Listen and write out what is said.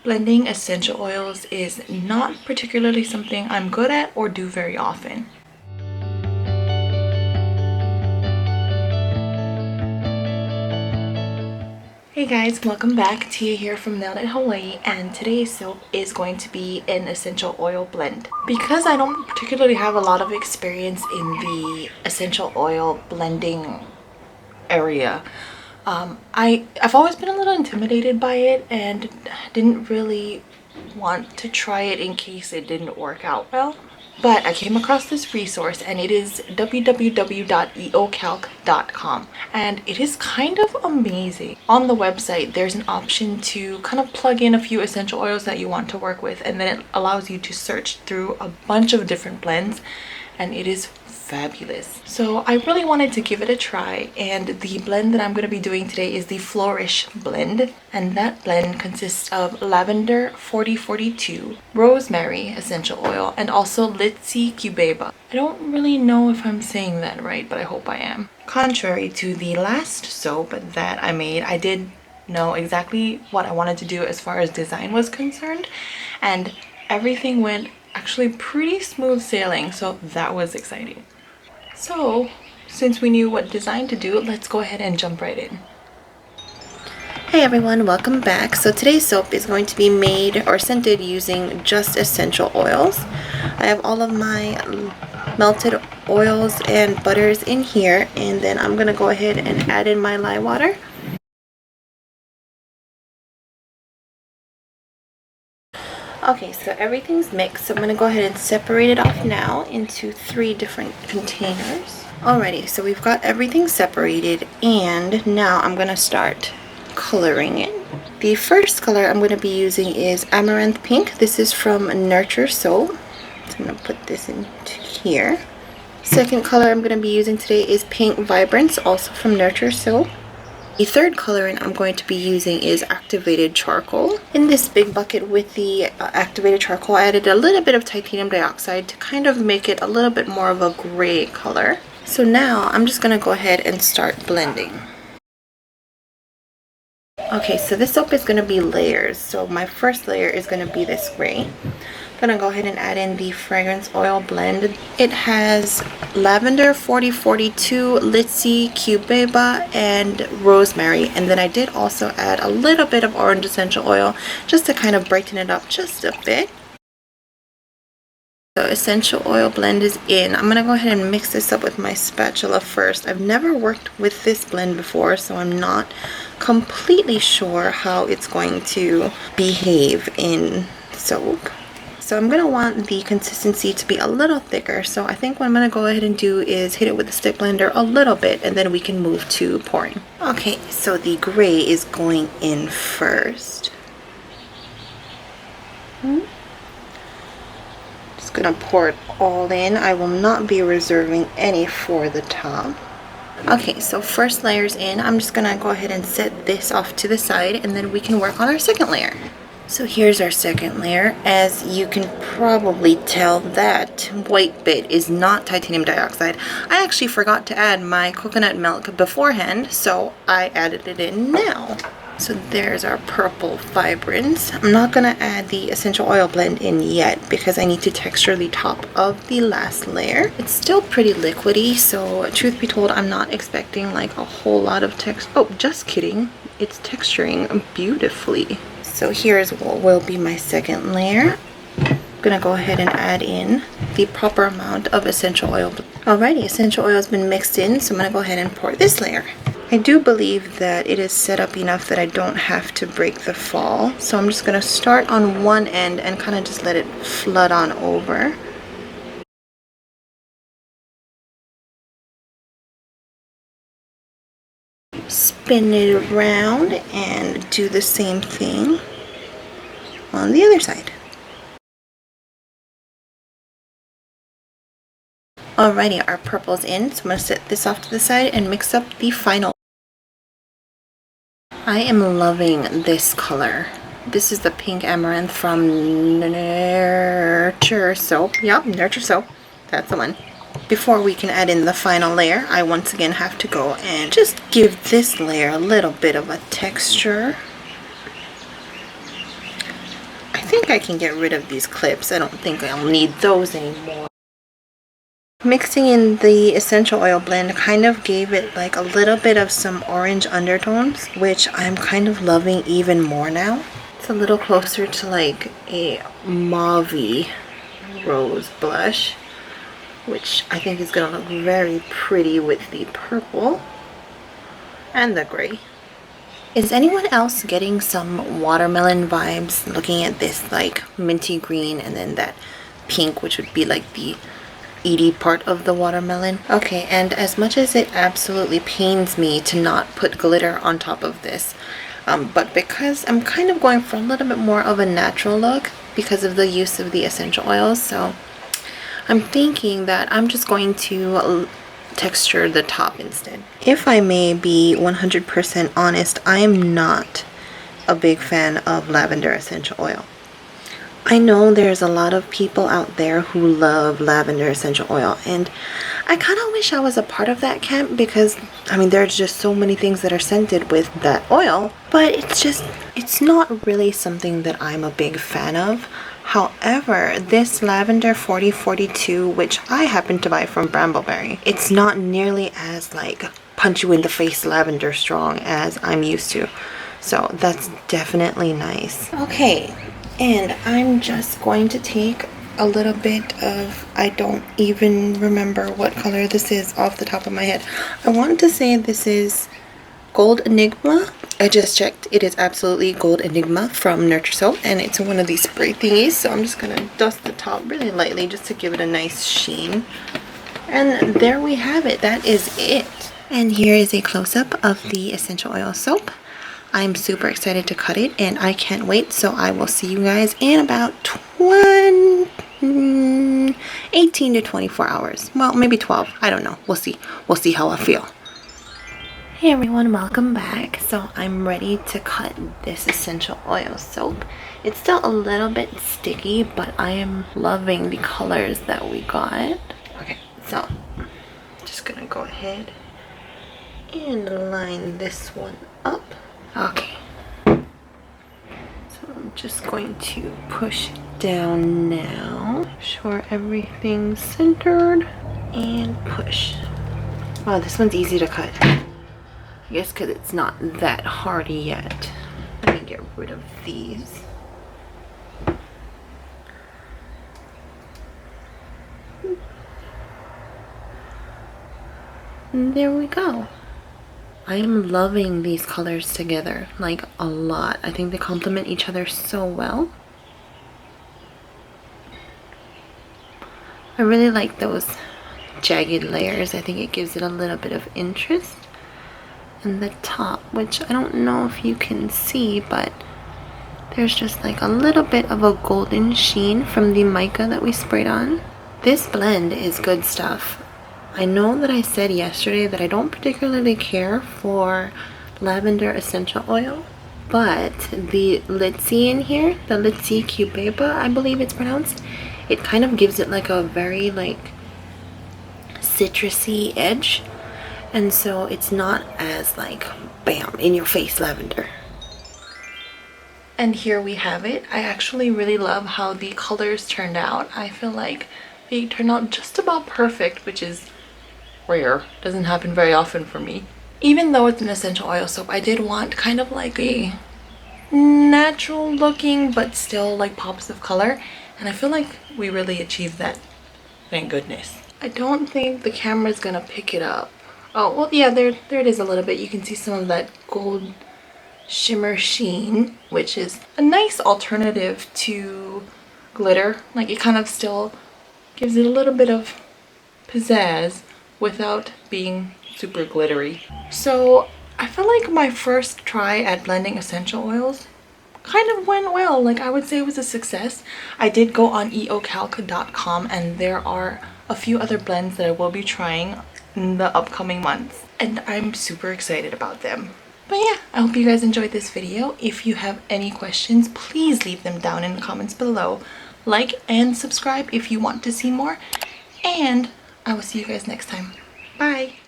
Blending essential oils is not particularly something I'm good at or do very often. Hey guys, welcome back. Tia here from Nailed It Hawaii, and today's soap is going to be an essential oil blend. Because I don't particularly have a lot of experience in the essential oil blending area, I've always been a little intimidated by it and didn't really want to try it in case it didn't work out well. But I came across this resource, and it is www.eocalc.com, and it is kind of amazing. On the website there's an option to kind of plug in a few essential oils that you want to work with, and then it allows you to search through a bunch of different blends, and it is fabulous. So I really wanted to give it a try, and the blend that I'm going to be doing today is the Flourish blend, and that blend consists of lavender 4042, rosemary essential oil, and also Litsi cubeba. I don't really know if I'm saying that right, but I hope I am. Contrary to the last soap that I made, I did know exactly what I wanted to do as far as design was concerned, and everything went actually pretty smooth sailing, so that was exciting. So since we knew what design to do, let's go ahead and jump right in. Hey everyone, welcome back. So today's soap is going to be made or scented using just essential oils. I have all of my melted oils and butters in here, and then I'm gonna go ahead and add in my lye water. Okay, so everything's mixed, so I'm gonna go ahead and separate it off now into 3 different containers. Alrighty, so we've got everything separated, and now I'm gonna start coloring it. The first color I'm going to be using is Amaranth Pink. This is from Nurture Soap. So I'm going to put this into here. Second color I'm going to be using today is Pink Vibrance, also from Nurture Soap. The third coloring I'm going to be using is Activated Charcoal. In this big bucket with the Activated Charcoal, I added a little bit of titanium dioxide to kind of make it a little bit more of a gray color. So now I'm just going to go ahead and start blending. Okay, so this soap is going to be layers. So my first layer is going to be this gray. I'm going to go ahead and add in the fragrance oil blend. It has lavender 4042, Litsi cubeba, and rosemary. And then I did also add a little bit of orange essential oil just to kind of brighten it up just a bit. The essential oil blend is in. I'm going to go ahead and mix this up with my spatula first. I've never worked with this blend before, so I'm not completely sure how it's going to behave in soap. So I'm going to want the consistency to be a little thicker, so I think what I'm going to go ahead and do is hit it with the stick blender a little bit, and then we can move to pouring. Okay, so the gray is going in first. Gonna pour it all in. I will not be reserving any for the top. Okay, so first layer's in. I'm just gonna go ahead and set this off to the side, and then we can work on our second layer. So here's our second layer. As you can probably tell, that white bit is not titanium dioxide. I actually forgot to add my coconut milk beforehand, so I added it in now. So there's our purple vibrance. I'm not going to add the essential oil blend in yet because I need to texture the top of the last layer. It's still pretty liquidy, so truth be told, I'm not expecting like a whole lot of text. Oh, just kidding. It's texturing beautifully. So here's what will be my second layer. I'm going to go ahead and add in the proper amount of essential oil. Alrighty, essential oil has been mixed in, so I'm going to go ahead and pour this layer. I do believe that it is set up enough that I don't have to break the fall. So I'm just going to start on one end and kind of just let it flood on over. Spin it around and do the same thing on the other side. Alrighty, our purple's in, so I'm going to set this off to the side and mix up the final. I am loving this color. This is the pink amaranth from Nurture Soap. Yep, Nurture Soap. That's the one. Before we can add in the final layer, I once again have to go and just give this layer a little bit of a texture. think I can get rid of these clips. I don't think I'll need those anymore. Mixing in the essential oil blend kind of gave it like a little bit of some orange undertones, which I'm kind of loving even more now. It's a little closer to like a mauve-y rose blush, which I think is gonna look very pretty with the purple and the gray. Is anyone else getting some watermelon vibes looking at this like minty green and then that pink, which would be like the eaty part of the watermelon? Okay, and as much as it absolutely pains me to not put glitter on top of this, but because I'm kind of going for a little bit more of a natural look because of the use of the essential oils, so I'm thinking that I'm just going to texture the top instead. If I may be 100% honest, I am not a big fan of lavender essential oil. I know there's a lot of people out there who love lavender essential oil, and I kind of wish I was a part of that camp because, I mean, there's just so many things that are scented with that oil, but it's not really something that I'm a big fan of. However, this lavender 4042, which I happen to buy from Brambleberry, it's not nearly as like punch you in the face lavender strong as I'm used to. So that's definitely nice. Okay. And I'm just going to take a little bit of, I don't even remember what color this is off the top of my head. I want to say this is Gold Enigma. I just checked. It is absolutely Gold Enigma from Nurture Soap, and it's one of these spray thingies. So I'm just going to dust the top really lightly just to give it a nice sheen. And there we have it. That is it. And here is a close-up of the essential oil soap. I'm super excited to cut it, and I can't wait. So I will see you guys in about 18 to 24 hours. Well, maybe 12. I don't know. We'll see. We'll see how I feel. Hey everyone, welcome back. So I'm ready to cut this essential oil soap. It's still a little bit sticky, but I am loving the colors that we got. Okay, so I'm just gonna go ahead and line this one up. Okay, so I'm just going to push down now, make sure everything's centered, and push. Wow, this one's easy to cut. I guess because it's not that hardy yet. Let me get rid of these. And there we go. I am loving these colors together, like a lot. I think they complement each other so well. I really like those jagged layers. I think it gives it a little bit of interest. And the top, which I don't know if you can see, but there's just like a little bit of a golden sheen from the mica that we sprayed on. This blend is good stuff. I know that I said yesterday that I don't particularly care for lavender essential oil, but the Litzy in here, the Litzy Cubeba, I believe it's pronounced, it kind of gives it like a very like citrusy edge, and so it's not as like bam in your face lavender. And here we have it. I actually really love how the colors turned out. I feel like they turned out just about perfect, which is rare. Doesn't happen very often for me. Even though it's an essential oil soap, I did want kind of like a natural looking but still like pops of color, and I feel like we really achieved that. Thank goodness. I don't think the camera's gonna pick it up. Oh well, yeah, there it is a little bit. You can see some of that gold shimmer sheen, which is a nice alternative to glitter. Like it kind of still gives it a little bit of pizzazz without being super glittery. So I feel like my first try at blending essential oils kind of went well. Like I would say it was a success. I did go on eocalc.com, and there are a few other blends that I will be trying in the upcoming months, and I'm super excited about them. But yeah, I hope you guys enjoyed this video. If you have any questions, please leave them down in the comments below. Like and subscribe if you want to see more, and I will see you guys next time. Bye!